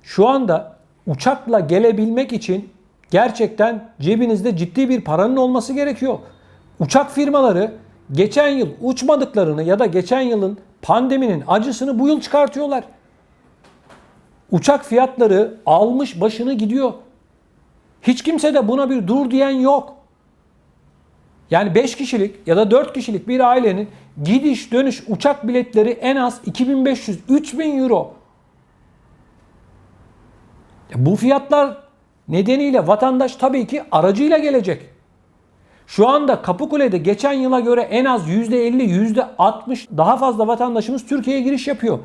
şu anda uçakla gelebilmek için gerçekten cebinizde ciddi bir paranın olması gerekiyor. Uçak firmaları geçen yıl uçmadıklarını ya da geçen yılın pandeminin acısını bu yıl çıkartıyorlar. Uçak fiyatları almış başını gidiyor. Hiç kimse de buna bir dur diyen yok. Yani 5 kişilik ya da 4 kişilik bir ailenin gidiş dönüş uçak biletleri en az 2500-3000 euro. Bu fiyatlar nedeniyle vatandaş tabii ki aracıyla gelecek. Şu anda Kapıkule'de geçen yıla göre en az %50, %60 daha fazla vatandaşımız Türkiye'ye giriş yapıyor.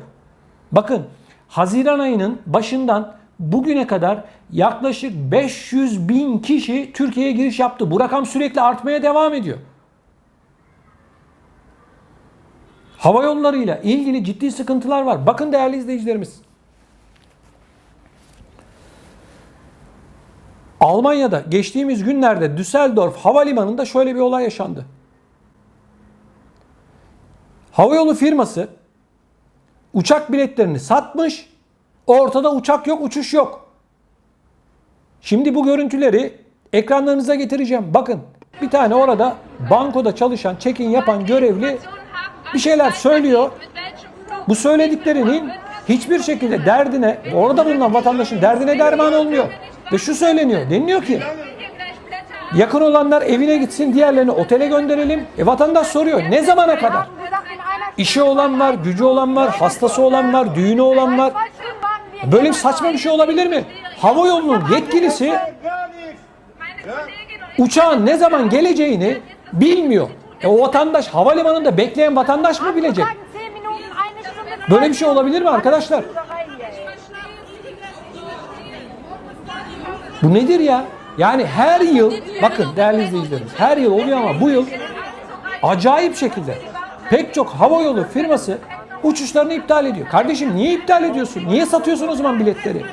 Bakın Haziran ayının başından bugüne kadar yaklaşık 500 bin kişi Türkiye'ye giriş yaptı. Bu rakam sürekli artmaya devam ediyor. Hava yollarıyla ilgili ciddi sıkıntılar var. Bakın değerli izleyicilerimiz. Almanya'da geçtiğimiz günlerde Düsseldorf Havalimanı'nda şöyle bir olay yaşandı. Havayolu firması uçak biletlerini satmış, ortada uçak yok, uçuş yok. Şimdi bu görüntüleri ekranlarınıza getireceğim. Bakın bir tane orada bankoda çalışan, check-in yapan görevli bir şeyler söylüyor. Bu söylediklerinin hiçbir şekilde derdine, orada bulunan vatandaşın derdine derman olmuyor. Ve şu söyleniyor, deniliyor ki yakın olanlar evine gitsin, diğerlerini otele gönderelim. Vatandaş soruyor, ne zamana kadar? İşi olan var, gücü olan var, hastası olan var, düğünü olan var. Böyle bir saçma bir şey olabilir mi? Havayolunun yetkilisi uçağın ne zaman geleceğini bilmiyor. O vatandaş, havalimanında bekleyen vatandaş mı bilecek? Böyle bir şey olabilir mi arkadaşlar? Bu nedir ya? Yani her yıl, bakın değerli izleyicilerimiz, her yıl oluyor ama bu yıl acayip şekilde pek çok havayolu firması uçuşlarını iptal ediyor. Kardeşim niye iptal ediyorsun? Niye satıyorsun o zaman biletleri?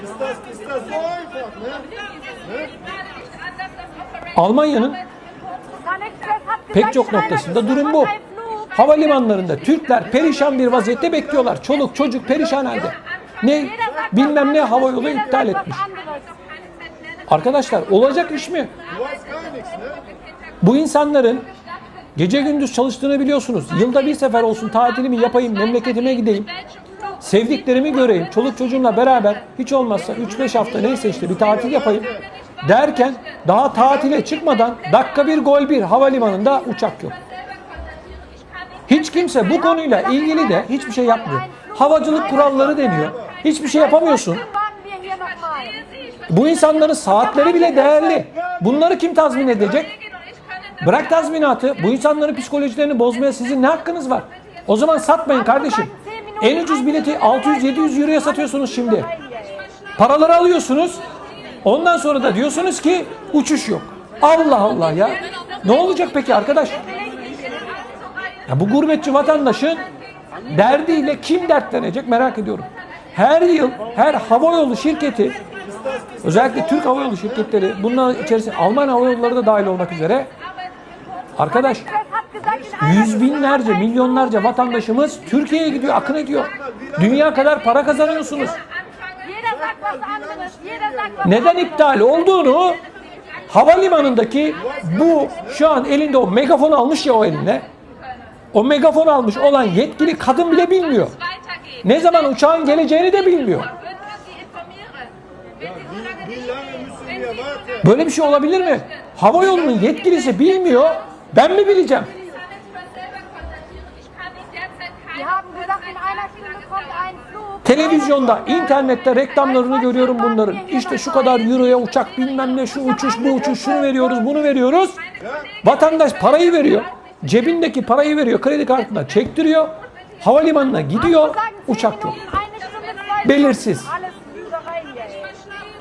Almanya'nın pek çok noktasında durum bu. Havalimanlarında Türkler perişan bir vaziyette bekliyorlar. Çoluk çocuk perişan halde. Ne? Bilmem ne havayolu iptal etmiş. Arkadaşlar olacak iş mi? Bu insanların gece gündüz çalıştığını biliyorsunuz. Yılda bir sefer olsun tatilimi yapayım, memleketime gideyim. Sevdiklerimi göreyim. Çoluk çocuğumla beraber hiç olmazsa 3-5 hafta neyse işte bir tatil yapayım derken daha tatile çıkmadan dakika bir gol bir havalimanında uçak yok. Hiç kimse bu konuyla ilgili de hiçbir şey yapmıyor. Havacılık kuralları deniyor. Hiçbir şey yapamıyorsun. Bu insanların saatleri bile değerli. Bunları kim tazmin edecek? Bırak tazminatı. Bu insanların psikolojilerini bozmaya sizin ne hakkınız var? O zaman satmayın kardeşim. En ucuz bileti 600-700 euroya satıyorsunuz şimdi. Paraları alıyorsunuz. Ondan sonra da diyorsunuz ki uçuş yok. Allah Allah ya. Ne olacak peki arkadaş? Ya bu gurbetçi vatandaşın derdiyle kim dertlenecek merak ediyorum. Her yıl her havayolu şirketi, özellikle Türk havayolu şirketleri, bunların içerisinde Alman havayolları da dahil olmak üzere, arkadaş yüz binlerce, milyonlarca vatandaşımız Türkiye'ye gidiyor, akın ediyor. Dünya kadar para kazanıyorsunuz. Neden iptal olduğunu havalimanındaki bu şu an elinde o megafonu almış ya o eline. O megafon almış olan yetkili kadın bile bilmiyor. Ne zaman uçağın geleceğini de bilmiyor. Böyle bir şey olabilir mi? Havayolunun yetkilisi bilmiyor. Ben mi bileceğim? Televizyonda, internette reklamlarını görüyorum bunların. İşte şu kadar euroya uçak, bilmem ne, şu uçuş, bu uçuş, şunu veriyoruz, bunu veriyoruz. Vatandaş parayı veriyor. Cebindeki parayı veriyor, kredi kartına çektiriyor. Havalimanına gidiyor, uçak yok. Belirsiz.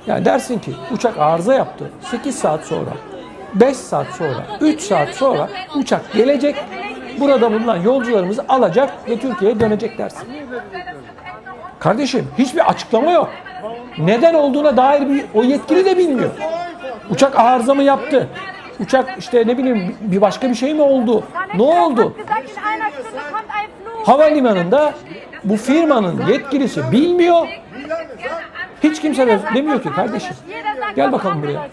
Yani dersin ki uçak arıza yaptı. 8 saat sonra, 5 saat sonra, 3 saat sonra uçak gelecek. Burada bulunan yolcularımızı alacak ve Türkiye'ye dönecek dersin. Kardeşim hiçbir açıklama yok. Neden olduğuna dair o yetkili de bilmiyor. Uçak arıza mı yaptı? Uçak işte ne bileyim bir başka bir şey mi oldu? Ne oldu? Havalimanında bu firmanın yetkilisi bilmiyor. Hiç kimse de demiyor ki kardeşim gel bakalım buraya.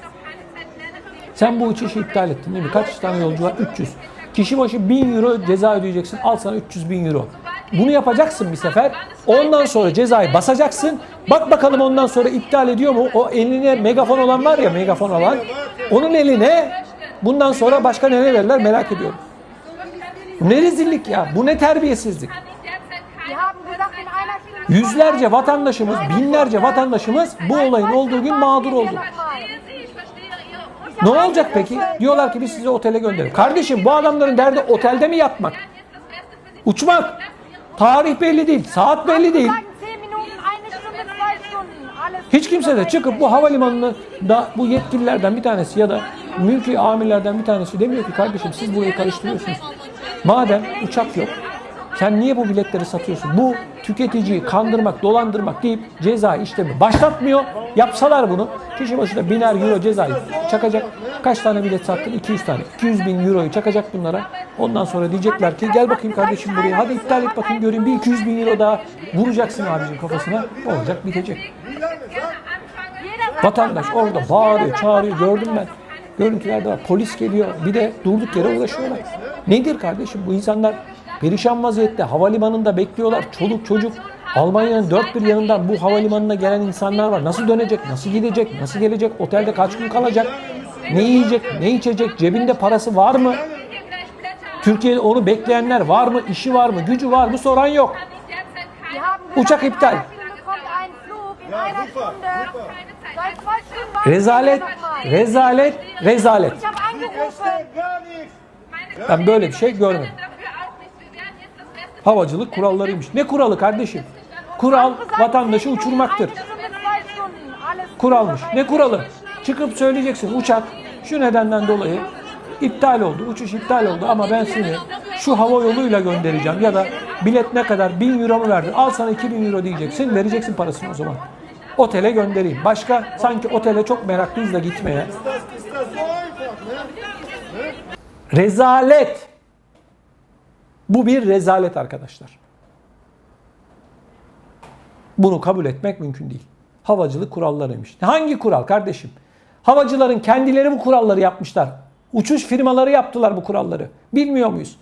Sen bu uçuşu iptal ettin değil mi? Kaç tane yolcu var? 300. Kişi başı 1000 euro ceza ödeyeceksin. Al sana 300 bin euro. Bunu yapacaksın bir sefer. Ondan sonra cezayı basacaksın. Bak bakalım ondan sonra iptal ediyor mu? O eline megafon olan var ya, megafon olan. Onun eline bundan sonra başka ne verirler merak ediyorum. Bu ne rezillik ya. Bu ne terbiyesizlik. Yüzlerce vatandaşımız, binlerce vatandaşımız bu olayın olduğu gün mağdur oldu. Ne olacak peki? Diyorlar ki biz sizi otele gönderelim. Kardeşim bu adamların derdi otelde mi yatmak? Uçmak. Tarih belli değil, saat belli değil. Hiç kimse de çıkıp bu havalimanını da bu yetkililerden bir tanesi ya da mülki amirlerden bir tanesi demiyor ki kardeşim siz burayı karıştırıyorsunuz. Madem uçak yok, sen niye bu biletleri satıyorsun? Bu tüketiciyi kandırmak, dolandırmak deyip ceza işlemi başlatmıyor. Yapsalar bunu kişi başına 1000'er euro cezayı çakacak. Kaç tane bilet sattın? 200 tane. 200 bin euroyu çakacak bunlara. Ondan sonra diyecekler ki gel bakayım kardeşim buraya. Hadi iptal et bakayım göreyim. Bir 200 bin euro daha vuracaksın abicim kafasına. Olacak bitecek. Vatandaş orada bağırıyor, çağırıyor. Gördüm ben. Görüntülerde var. Polis geliyor. Bir de durduk yere uğraşıyorlar. Nedir kardeşim? Bu insanlar perişan vaziyette. Havalimanında bekliyorlar. Çoluk çocuk. Almanya'nın dört bir yanından bu havalimanına gelen insanlar var. Nasıl dönecek? Nasıl gidecek? Nasıl gelecek? Otelde kaç gün kalacak? Ne yiyecek? Ne içecek? Cebinde parası var mı? Türkiye'de onu bekleyenler var mı? İşi var mı? Gücü var mı? Soran yok. Uçak iptal. Rezalet, rezalet, rezalet. Ben böyle bir şey görmedim. Havacılık kurallarıymış. Ne kuralı kardeşim? Kural vatandaşı uçurmaktır. Kuralmış. Ne kuralı? Çıkıp söyleyeceksin uçak şu nedenden dolayı iptal oldu. Uçuş iptal oldu ama ben seni şu hava yoluyla göndereceğim ya da bilet ne kadar 1000 euro mu verdin? Al sana 2000 euro diyeceksin. Vereceksin parasını o zaman. Otele göndereyim. Başka sanki otele çok meraklıyız da gitmeye. Rezalet. Bu bir rezalet arkadaşlar. Bunu kabul etmek mümkün değil. Havacılık kurallarıymış. Hangi kural kardeşim? Havacıların kendileri bu kuralları yapmışlar. Uçuş firmaları yaptılar bu kuralları. Bilmiyor muyuz?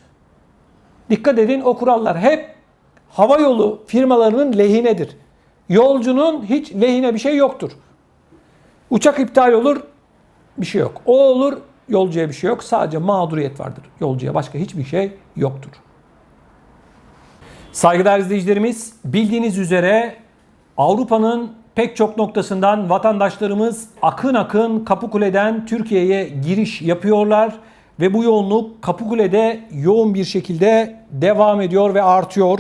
Dikkat edin o kurallar hep havayolu firmalarının lehinedir. Yolcunun hiç lehine bir şey yoktur. Uçak iptal olur, bir şey yok. O olur, yolcuya bir şey yok. Sadece mağduriyet vardır. Yolcuya başka hiçbir şey yoktur. Saygıdeğer izleyicilerimiz, bildiğiniz üzere Avrupa'nın pek çok noktasından vatandaşlarımız akın akın Kapıkule'den Türkiye'ye giriş yapıyorlar ve bu yoğunluk Kapıkule'de yoğun bir şekilde devam ediyor ve artıyor.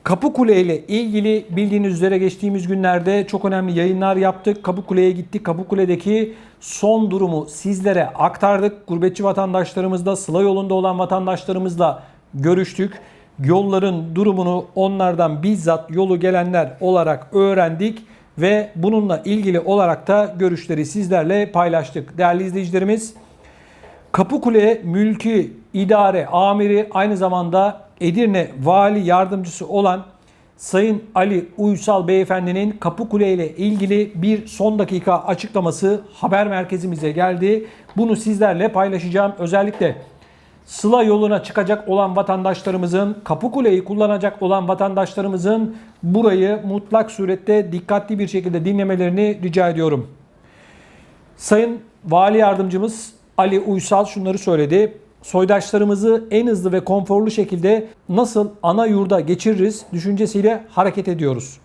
Kapıkule ile ilgili bildiğiniz üzere geçtiğimiz günlerde çok önemli yayınlar yaptık. Kapıkule'ye gittik. Kapıkule'deki son durumu sizlere aktardık. Gurbetçi vatandaşlarımızla, Sıla yolunda olan vatandaşlarımızla görüştük. Yolların durumunu onlardan bizzat yolu gelenler olarak öğrendik ve bununla ilgili olarak da görüşleri sizlerle paylaştık. Değerli izleyicilerimiz, Kapıkule Mülki İdare Amiri aynı zamanda Edirne Vali Yardımcısı olan Sayın Ali Uysal Beyefendinin Kapıkule ile ilgili bir son dakika açıklaması haber merkezimize geldi. Bunu sizlerle paylaşacağım. Özellikle Sıla yoluna çıkacak olan vatandaşlarımızın, Kapıkule'yi kullanacak olan vatandaşlarımızın burayı mutlak surette dikkatli bir şekilde dinlemelerini rica ediyorum. Sayın Vali Yardımcımız Ali Uysal şunları söyledi. Soydaşlarımızı en hızlı ve konforlu şekilde nasıl ana yurda geçiririz düşüncesiyle hareket ediyoruz.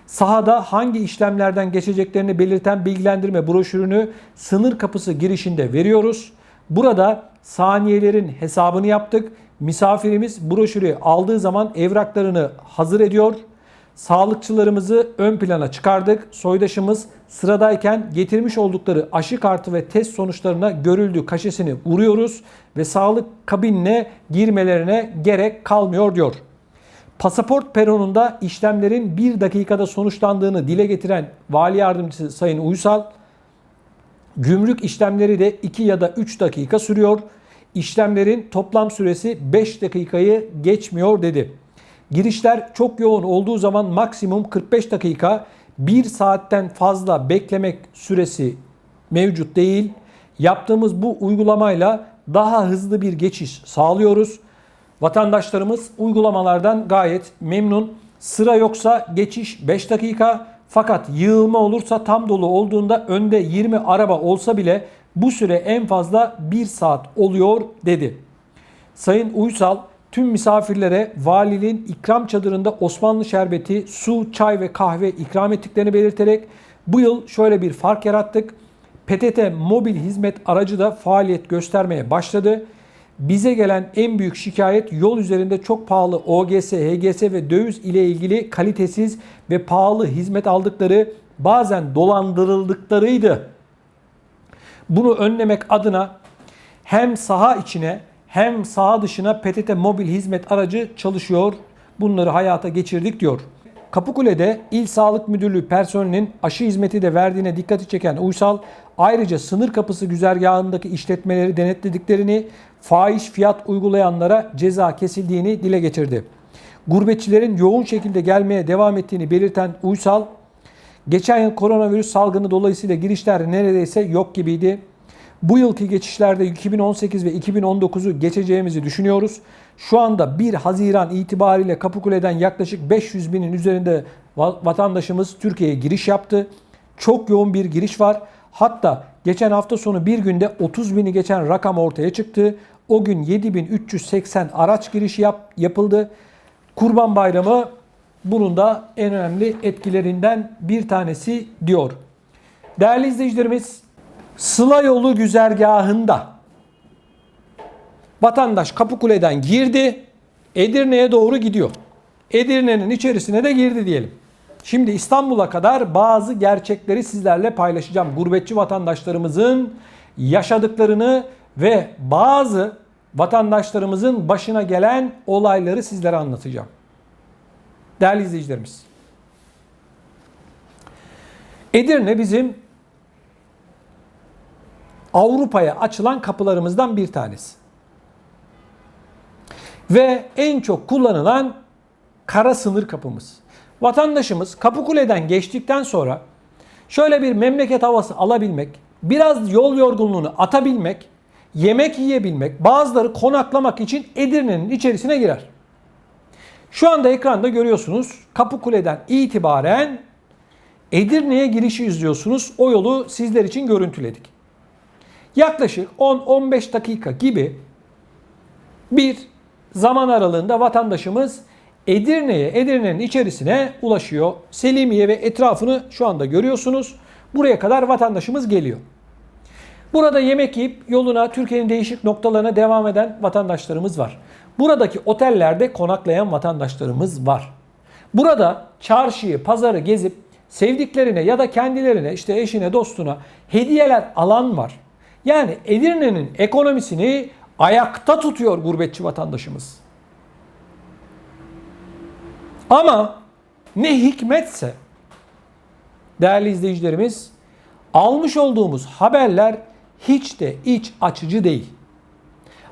Sahada hangi işlemlerden geçeceklerini belirten bilgilendirme broşürünü sınır kapısı girişinde veriyoruz. Burada saniyelerin hesabını yaptık. Misafirimiz broşürü aldığı zaman evraklarını hazır ediyor. Sağlıkçılarımızı ön plana çıkardık. Soydaşımız sıradayken getirmiş oldukları aşı kartı ve test sonuçlarına görüldüğü kaşesini vuruyoruz ve sağlık kabinine girmelerine gerek kalmıyor diyor. Pasaport peronunda işlemlerin 1 dakikada sonuçlandığını dile getiren Vali Yardımcısı Sayın Uysal, gümrük işlemleri de 2 ya da 3 dakika sürüyor. İşlemlerin toplam süresi 5 dakikayı geçmiyor dedi. Girişler çok yoğun olduğu zaman maksimum 45 dakika, 1 saatten fazla beklemek süresi mevcut değil. Yaptığımız bu uygulamayla daha hızlı bir geçiş sağlıyoruz. Vatandaşlarımız uygulamalardan gayet memnun. Sıra yoksa geçiş 5 dakika. Fakat yığılma olursa, tam dolu olduğunda önde 20 araba olsa bile bu süre en fazla 1 saat oluyor dedi. Sayın Uysal tüm misafirlere valiliğin ikram çadırında Osmanlı şerbeti, su, çay ve kahve ikram ettiklerini belirterek bu yıl şöyle bir fark yarattık. PTT mobil hizmet aracı da faaliyet göstermeye başladı. Bize gelen en büyük şikayet yol üzerinde çok pahalı OGS, HGS ve döviz ile ilgili kalitesiz ve pahalı hizmet aldıkları, bazen dolandırıldıklarıydı. Bunu önlemek adına hem saha içine hem saha dışına PTT mobil hizmet aracı çalışıyor. Bunları hayata geçirdik diyor. Kapıkule'de İl Sağlık Müdürlüğü personelinin aşı hizmeti de verdiğine dikkati çeken Uysal, ayrıca sınır kapısı güzergahındaki işletmeleri denetlediklerini, fahiş fiyat uygulayanlara ceza kesildiğini dile getirdi. Gurbetçilerin yoğun şekilde gelmeye devam ettiğini belirten Uysal, geçen yıl koronavirüs salgını dolayısıyla girişler neredeyse yok gibiydi. Bu yılki geçişlerde 2018 ve 2019'u geçeceğimizi düşünüyoruz. Şu anda 1 Haziran itibariyle Kapıkule'den yaklaşık 500 binin üzerinde vatandaşımız Türkiye'ye giriş yaptı. Çok yoğun bir giriş var. Hatta geçen hafta sonu bir günde 30 bini geçen rakam ortaya çıktı. O gün 7380 araç girişi yapıldı. Kurban Bayramı bunun da en önemli etkilerinden bir tanesi diyor. Değerli izleyicilerimiz, Sıla yolu güzergahında vatandaş Kapıkule'den girdi, Edirne'ye doğru gidiyor. Edirne'nin içerisine de girdi diyelim. Şimdi İstanbul'a kadar bazı gerçekleri sizlerle paylaşacağım. Gurbetçi vatandaşlarımızın yaşadıklarını ve bazı vatandaşlarımızın başına gelen olayları sizlere anlatacağım. Değerli izleyicilerimiz, Edirne bizim Avrupa'ya açılan kapılarımızdan bir tanesi. Ve en çok kullanılan kara sınır kapımız. Vatandaşımız Kapıkule'den geçtikten sonra şöyle bir memleket havası alabilmek, biraz yol yorgunluğunu atabilmek, yemek yiyebilmek, bazıları konaklamak için Edirne'nin içerisine girer. Şu anda ekranda görüyorsunuz, Kapıkule'den itibaren Edirne'ye girişi izliyorsunuz. O yolu sizler için görüntüledik. Yaklaşık 10-15 dakika gibi bir zaman aralığında vatandaşımız Edirne'nin içerisine ulaşıyor. Selimiye ve etrafını şu anda görüyorsunuz. Buraya kadar vatandaşımız geliyor. Burada yemek yiyip yoluna Türkiye'nin değişik noktalarına devam eden vatandaşlarımız var. Buradaki otellerde konaklayan vatandaşlarımız var. Burada çarşıyı, pazarı gezip sevdiklerine ya da kendilerine, işte eşine, dostuna hediyeler alan var. Yani Edirne'nin ekonomisini ayakta tutuyor gurbetçi vatandaşımız. Ama ne hikmetse değerli izleyicilerimiz, almış olduğumuz haberler hiç de iç açıcı değil.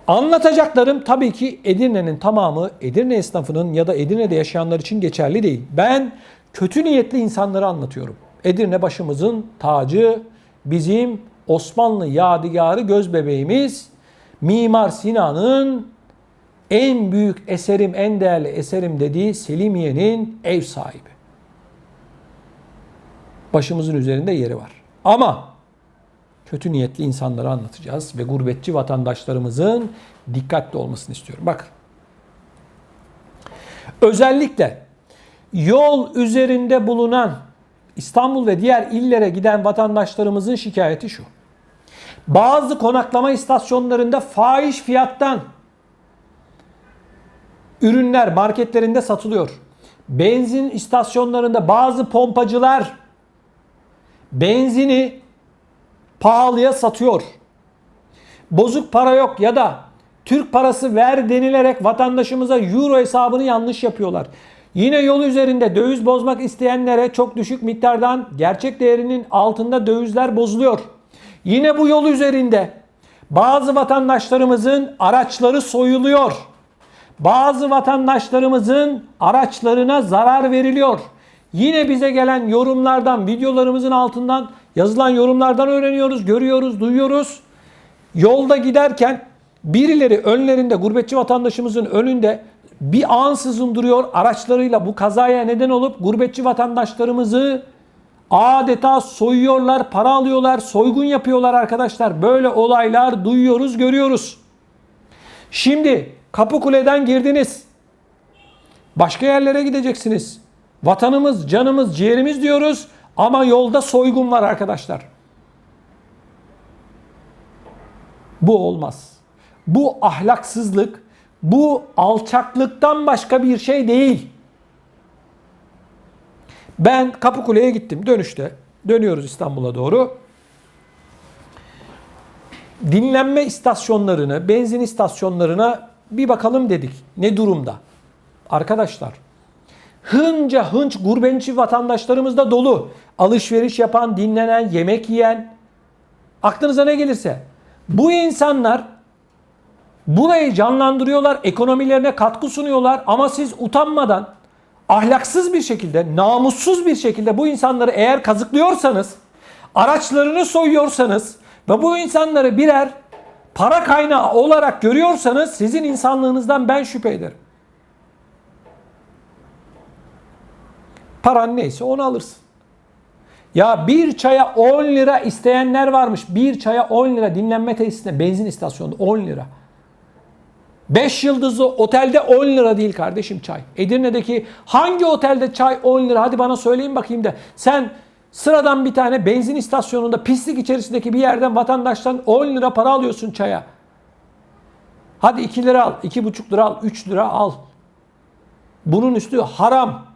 Anlatacaklarım tabii ki Edirne'nin tamamı, Edirne esnafının ya da Edirne'de yaşayanlar için geçerli değil. Ben kötü niyetli insanları anlatıyorum. Edirne başımızın tacı, bizim Osmanlı yadigarı gözbebeğimiz Mimar Sinan'ın en büyük eserim, en değerli eserim dediği Selimiye'nin ev sahibi. Başımızın üzerinde yeri var. Ama kötü niyetli insanları anlatacağız ve gurbetçi vatandaşlarımızın dikkatli olmasını istiyorum. Bakın. Özellikle yol üzerinde bulunan İstanbul ve diğer illere giden vatandaşlarımızın şikayeti şu. Bazı konaklama istasyonlarında fahiş fiyattan ürünler marketlerinde satılıyor. Benzin istasyonlarında bazı pompacılar benzini pahalıya satıyor. Bozuk para yok ya da Türk parası ver denilerek vatandaşımıza euro hesabını yanlış yapıyorlar. Yine yol üzerinde döviz bozmak isteyenlere çok düşük miktardan gerçek değerinin altında dövizler bozuluyor. Yine bu yol üzerinde bazı vatandaşlarımızın araçları soyuluyor. Bazı vatandaşlarımızın araçlarına zarar veriliyor. Yine bize gelen yorumlardan, videolarımızın altından yazılan yorumlardan öğreniyoruz, görüyoruz, duyuyoruz. Yolda giderken birileri önlerinde, gurbetçi vatandaşımızın önünde bir ansızın duruyor araçlarıyla, bu kazaya neden olup gurbetçi vatandaşlarımızı adeta soyuyorlar, para alıyorlar, soygun yapıyorlar arkadaşlar. Böyle olaylar duyuyoruz, görüyoruz. Şimdi Kapıkule'den girdiniz. Başka yerlere gideceksiniz. Vatanımız, canımız, ciğerimiz diyoruz ama yolda soygun var arkadaşlar. Bu olmaz. Bu ahlaksızlık, bu alçaklıktan başka bir şey değil. Ben Kapıkule'ye gittim dönüşte. Dönüyoruz İstanbul'a doğru. Dinlenme istasyonlarını, benzin istasyonlarına bir bakalım dedik. Ne durumda? Arkadaşlar, hınca hınç gurbetçi vatandaşlarımız da dolu. Alışveriş yapan, dinlenen, yemek yiyen, aklınıza ne gelirse. Bu insanlar burayı canlandırıyorlar, ekonomilerine katkı sunuyorlar ama siz utanmadan, ahlaksız bir şekilde, namussuz bir şekilde bu insanları eğer kazıklıyorsanız, araçlarını soyuyorsanız ve bu insanları birer para kaynağı olarak görüyorsanız sizin insanlığınızdan ben şüphe ederim. Paran neyse onu alırsın. Ya bir çaya 10 lira isteyenler varmış. Bir çaya 10 lira dinlenme tesisinde, benzin istasyonunda 10 lira. 5 yıldızlı otelde 10 lira değil kardeşim çay. Edirne'deki hangi otelde çay 10 lira? Hadi bana söyleyin bakayım da. Sen sıradan bir tane benzin istasyonunda pislik içerisindeki bir yerden vatandaştan 10 lira para alıyorsun çaya. Hadi 2 lira al, 2,5 lira al, 3 lira al. Bunun üstü haram.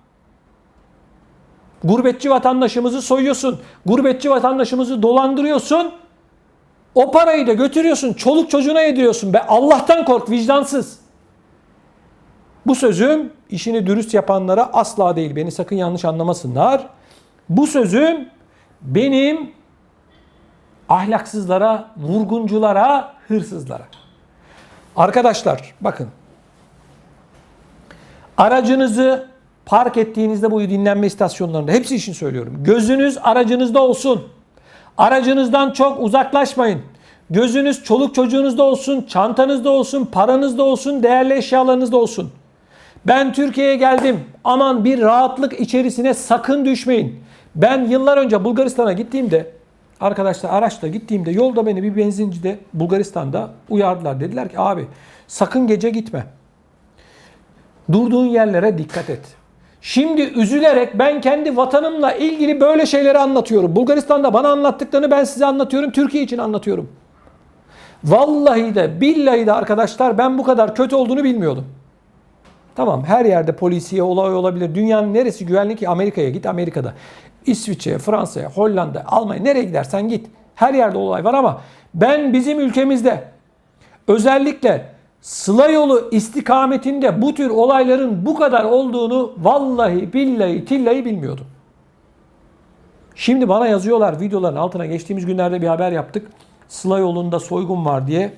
Gurbetçi vatandaşımızı soyuyorsun. Gurbetçi vatandaşımızı dolandırıyorsun. O parayı da götürüyorsun. Çoluk çocuğuna yediriyorsun. Be Allah'tan kork, vicdansız. Bu sözüm işini dürüst yapanlara asla değil. Beni sakın yanlış anlamasınlar. Bu sözüm benim ahlaksızlara, vurgunculara, hırsızlara. Arkadaşlar bakın. Aracınızı park ettiğinizde bu dinlenme istasyonlarında, hepsi için söylüyorum. Gözünüz aracınızda olsun. Aracınızdan çok uzaklaşmayın. Gözünüz çoluk çocuğunuzda olsun, çantanızda olsun, paranızda olsun, değerli eşyalarınızda olsun. Ben Türkiye'ye geldim. Aman bir rahatlık içerisine sakın düşmeyin. Ben yıllar önce Bulgaristan'a gittiğimde, arkadaşlar araçla gittiğimde yolda beni bir benzincide Bulgaristan'da uyardılar. Dediler ki abi sakın gece gitme. Durduğun yerlere dikkat et. Şimdi üzülerek ben kendi vatanımla ilgili böyle şeyleri anlatıyorum. Bulgaristan'da bana anlattıklarını ben size anlatıyorum. Türkiye için anlatıyorum. Vallahi de billahi de arkadaşlar ben bu kadar kötü olduğunu bilmiyordum. Tamam her yerde polisiye olay olabilir. Dünyanın neresi güvenli ki? Amerika'ya git, Amerika'da. İsviçre'ye, Fransa'ya, Hollanda, Almanya nereye gidersen git. Her yerde olay var ama ben bizim ülkemizde özellikle Sıla yolu istikametinde bu tür olayların bu kadar olduğunu vallahi billahi tillahi bilmiyordum. Şimdi bana yazıyorlar videoların altına, geçtiğimiz günlerde bir haber yaptık. Sıla yolunda soygun var diye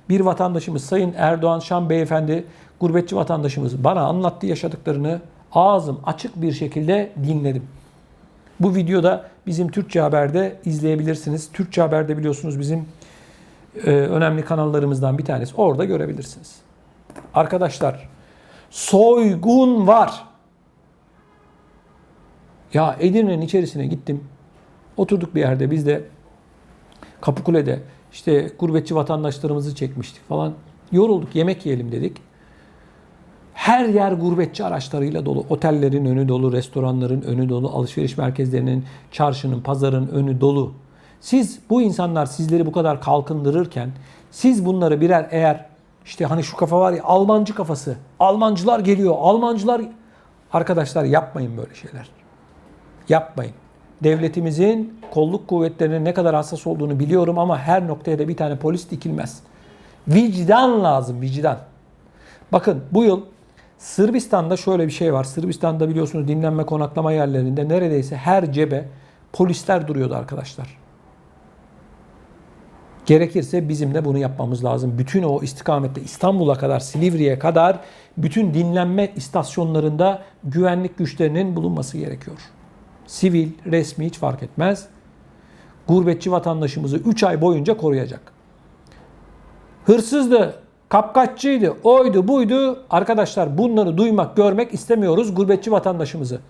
bir vatandaşımız Sayın Erdoğan Şam Beyefendi, gurbetçi vatandaşımız bana anlattı yaşadıklarını, ağzım açık bir şekilde dinledim. Bu videoda bizim Türkçe Haber'de izleyebilirsiniz. Türkçe Haber'de biliyorsunuz bizim önemli kanallarımızdan bir tanesi. Orada görebilirsiniz. Arkadaşlar soygun var. Ya Edirne'nin içerisine gittim. Oturduk bir yerde biz de Kapıkule'de işte gurbetçi vatandaşlarımızı çekmiştik falan. Yorulduk, yemek yiyelim dedik. Her yer gurbetçi araçlarıyla dolu. Otellerin önü dolu, restoranların önü dolu, alışveriş merkezlerinin, çarşının, pazarın önü dolu. Siz bu insanlar sizleri bu kadar kalkındırırken siz bunları birer eğer işte hani şu kafa var ya Almancı kafası. Almancılar geliyor. Almancılar arkadaşlar yapmayın böyle şeyler. Yapmayın. Devletimizin kolluk kuvvetlerinin ne kadar hassas olduğunu biliyorum ama her noktaya da bir tane polis dikilmez. Vicdan lazım, vicdan. Bakın bu yıl Sırbistan'da şöyle bir şey var. Sırbistan'da biliyorsunuz dinlenme konaklama yerlerinde neredeyse her cebe polisler duruyordu arkadaşlar. Gerekirse bizim de bunu yapmamız lazım. Bütün o istikamette İstanbul'a kadar, Silivri'ye kadar bütün dinlenme istasyonlarında güvenlik güçlerinin bulunması gerekiyor. Sivil, resmi hiç fark etmez. Gurbetçi vatandaşımızı 3 ay boyunca koruyacak. Hırsızdı, kapkaççıydı, oydu buydu. Arkadaşlar bunları duymak, görmek istemiyoruz gurbetçi vatandaşımızı.